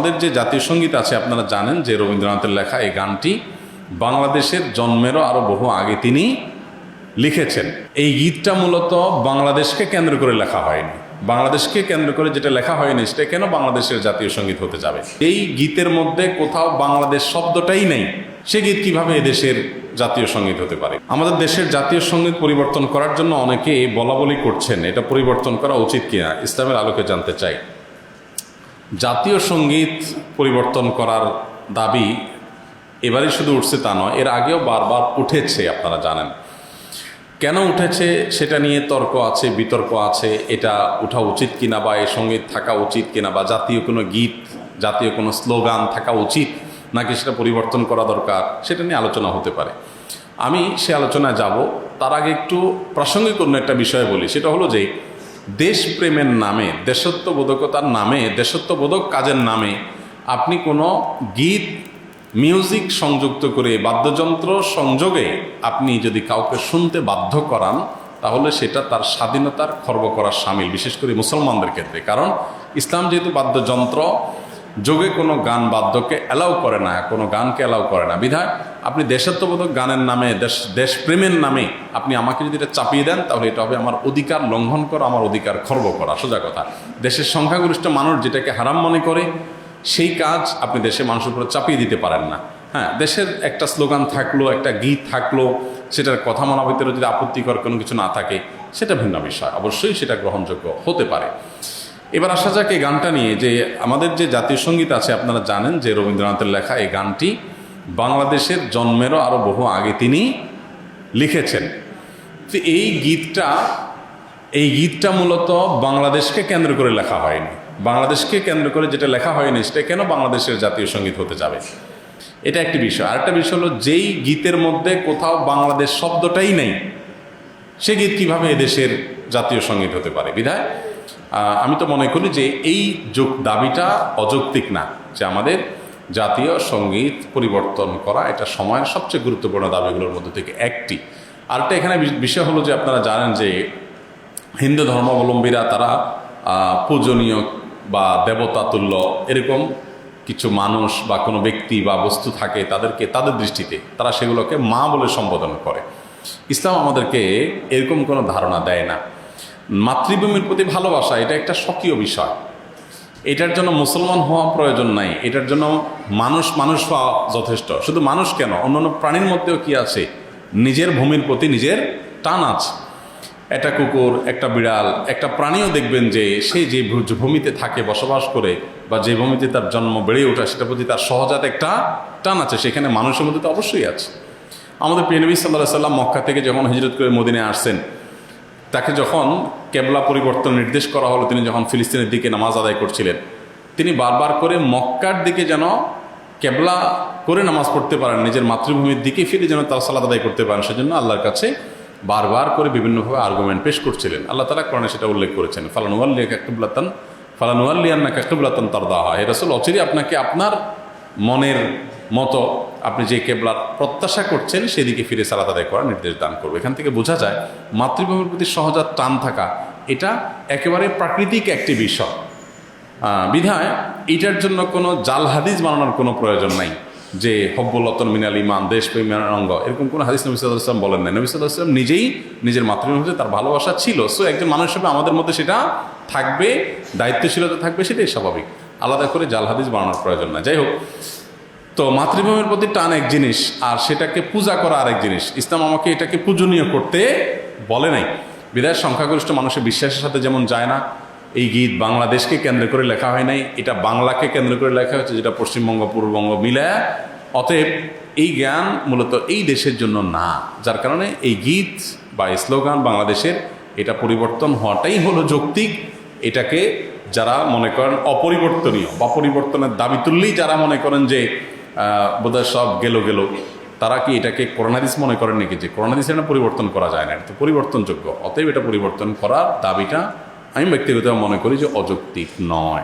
আমাদের যে জাতীয় সঙ্গীত আছে আপনারা জানেন যে রবীন্দ্রনাথের লেখা এই গানটি বাংলাদেশের জন্মেরও আরও বহু আগে তিনি লিখেছেন। এই গীতটা মূলত বাংলাদেশকে কেন্দ্র করে লেখা হয়নি। বাংলাদেশকে কেন্দ্র করে যেটা লেখা হয়নি সেটা কেন বাংলাদেশের জাতীয় সঙ্গীত হতে যাবে? এই গীতের মধ্যে কোথাও বাংলাদেশ শব্দটাই নেই, সে গীত কিভাবে এদেশের জাতীয় সঙ্গীত হতে পারে? আমাদের দেশের জাতীয় সঙ্গীত পরিবর্তন করার জন্য অনেকে বলা বলি করছেন, এটা পরিবর্তন করা উচিত কিনা ইসলামের আলোকে জানতে চাই। জাতীয় সঙ্গীত পরিবর্তন করার দাবি এবারই শুধু উঠছে তা নয়, এর আগেও বারবার উঠেছে, আপনারা জানেন। কেন উঠেছে সেটা নিয়ে তর্ক আছে, বিতর্ক আছে, এটা ওঠা উচিত কিনা বা এই সঙ্গীত থাকা উচিত কিনা, বা জাতীয় কোনো গীত, জাতীয় কোনো স্লোগান থাকা উচিত নাকি সেটা পরিবর্তন করা দরকার, সেটা নিয়ে আলোচনা হতে পারে। আমি সে আলোচনায় যাব, তার আগে একটু প্রাসঙ্গিক অন্য একটা বিষয় বলি। সেটা হলো যে দেশপ্রেমের নামে, দেশত্ববোধকতার নামে, দেশত্ববোধক কাজের নামে আপনি কোনো গীত, মিউজিক সংযুক্ত করে, বাদ্যযন্ত্র সংযোগে আপনি যদি কাউকে শুনতে বাধ্য করান, তাহলে সেটা তার স্বাধীনতার খর্ব করার শামিল, বিশেষ করে মুসলমানদের ক্ষেত্রে। কারণ ইসলাম যেহেতু বাদ্যযন্ত্র যোগে কোনো গান বাদ্যকে অ্যালাউ করে না, কোনো গানকে অ্যালাউ করে না, বিধায় আপনি দেশাত্মবোধক গানের নামে, দেশপ্রেমের নামে আপনি আমাকে যদি এটা চাপিয়ে দেন, তাহলে এটা হবে আমার অধিকার লঙ্ঘন করা, আমার অধিকার খর্ব করা। সোজা কথা, দেশের সংখ্যাগরিষ্ঠ মানুষ যেটাকে হারাম মনে করে সেই কাজ আপনি দেশের মানুষের উপরে চাপিয়ে দিতে পারেন না। হ্যাঁ, দেশের একটা স্লোগান থাকলো, একটা গীত থাকলো, সেটার কথা মনের ভিতরে যদি আপত্তিকর কোনো কিছু না থাকে, সেটা ভিন্ন বিষয়, অবশ্যই সেটা গ্রহণযোগ্য হতে পারে। এবার আসা যাক এই গানটা নিয়ে, যে আমাদের যে জাতীয় সঙ্গীত আছে আপনারা জানেন যে রবীন্দ্রনাথের লেখা এই গানটি বাংলাদেশের জন্মেরও আরও বহু আগে তিনি লিখেছেন। তো এই গীতটা মূলত বাংলাদেশকে কেন্দ্র করে লেখা হয়নি। বাংলাদেশকে কেন্দ্র করে যেটা লেখা হয়নি সেটা কেন বাংলাদেশের জাতীয় সঙ্গীত হতে যাবে? এটা একটি বিষয়। আরেকটা বিষয় হলো, যেই গীতের মধ্যে কোথাও বাংলাদেশ শব্দটাই নেই, সে গীত কিভাবে এদেশের জাতীয় সঙ্গীত হতে পারে? বিধায় আমি তো মনে করি যে এই দাবিটা অযৌক্তিক না, যে আমাদের জাতীয় সঙ্গীত পরিবর্তন করা এটা সময়ের সবচেয়ে গুরুত্বপূর্ণ দাবিগুলোর মধ্যে থেকে একটি। আরেকটা এখানে বিষয় হলো যে আপনারা জানেন যে হিন্দু ধর্মাবলম্বীরা তারা পূজনীয় বা দেবতাতুল্য এরকম কিছু মানুষ বা কোনো ব্যক্তি বা বস্তু থাকে, তাদেরকে তাদের দৃষ্টিতে তারা সেগুলোকে মা বলে সম্বোধন করে। ইসলাম আমাদেরকে এরকম কোনো ধারণা দেয় না। মাতৃভূমির প্রতি ভালোবাসা এটা একটা স্বকীয় বিষয়, এটার জন্য মুসলমান হওয়া প্রয়োজন নাই, এটার জন্য মানুষ হওয়া যথেষ্ট। শুধু মানুষ কেন, অন্যান্য প্রাণীর মধ্যেও কি আছে? নিজের ভূমির প্রতি নিজের টান আছে। একটা কুকুর, একটা বিড়াল, একটা প্রাণীও দেখবেন যে সে যে ভূমিতে থাকে, বসবাস করে, বা যে ভূমিতে তার জন্ম বেড়ে ওঠা, সেটার প্রতি তার সহজাত একটা টান আছে। সেখানে মানুষের মধ্যে তো অবশ্যই আছে। আমাদের প্রিয় নবী সাল্লাল্লাহু আলাইহি ওয়াসাল্লাম মক্কা থেকে যখন হিজরত করে মদিনায় আসছেন, তাকে যখন কেবলা পরিবর্তন নির্দেশ করা হলো, তিনি যখন ফিলিস্তিনের দিকে নামাজ আদায় করছিলেন, তিনি বারবার করে মক্কার দিকে যেন কেবলা করে নামাজ পড়তে পারেন, নিজের মাতৃভূমির দিকে ফিরে যেন তার সালাত আদায় করতে পারেন, সেজন্য আল্লাহর কাছে বারবার করে বিভিন্নভাবে আর্গুমেন্ট পেশ করছিলেন। আল্লাহ তাআলা কোরআনে সেটা উল্লেখ করেছেন, ফালানুওয়াল্লিয়ান্নাকা কিবলাতান তারদাহা। হে রাসূল, অচিরেই আপনাকে আপনার মনের মতো আপনি যে কেবলার প্রত্যাশা করছেন সেদিকে ফিরে সালাত আদায় করার নির্দেশ দান করবে। এখান থেকে বোঝা যায় মাতৃভূমির প্রতি সহজাত টান থাকা এটা একেবারে প্রাকৃতিক একটি বিষয়। বিধায় এটার জন্য কোনো জাল হাদিস বানানোর কোনো প্রয়োজন নাই, যে হব্বুল্লাতন মিনাল ইমান, দেশপ্রেমের অঙ্গ, এরকম কোনো হাদিস নবী সাল্লাল্লাহু আলাইহি ওয়াসাল্লাম বলেন নাই। নবী সাল্লাল্লাহু আলাইহি ওয়াসাল্লাম নিজেই নিজের মাতৃভূমির মধ্যে তার ভালোবাসা ছিল। সো একজন মানুষ হিসেবে আমাদের মধ্যে সেটা থাকবে, দায়িত্বশীলতা থাকবে, সেটাই স্বাভাবিক। আলাদা করে জাল হাদিস বানানোর প্রয়োজন না। যাই হোক, তো মাতৃভূমির প্রতি টান এক জিনিস, আর সেটাকে পূজা করা আরেক জিনিস। ইসলাম আমাকে এটাকে পূজনীয় করতে বলে নাই। বিধায় সংখ্যাগরিষ্ঠ মানুষের বিশ্বাসের সাথে যেমন যায় না, এই গীত বাংলাদেশকে কেন্দ্র করে লেখা হয় নাই, এটা বাংলাকে কেন্দ্র করে লেখা হয়েছে, যেটা পশ্চিমবঙ্গ পূর্ববঙ্গ মিলায়। অতএব এই জ্ঞান মূলত এই দেশের জন্য না, যার কারণে এই গীত বা স্লোগান বাংলাদেশের এটা পরিবর্তন হওয়াটাই হলো যৌক্তিক। এটাকে যারা মনে করেন অপরিবর্তনীয় বা পরিবর্তনের দাবি তুললেই যারা মনে করেন যে বোধহয় সব গেল, তারা কি এটাকে কোরআন হাদিস মনে করেন নাকি যে কোরআন হাদিস এটা পরিবর্তন করা যায় না? এটা তো পরিবর্তনযোগ্য। অতএব এটা পরিবর্তন করার দাবিটা আমি ব্যক্তিগতভাবে মনে করি যে অযৌক্তিক নয়।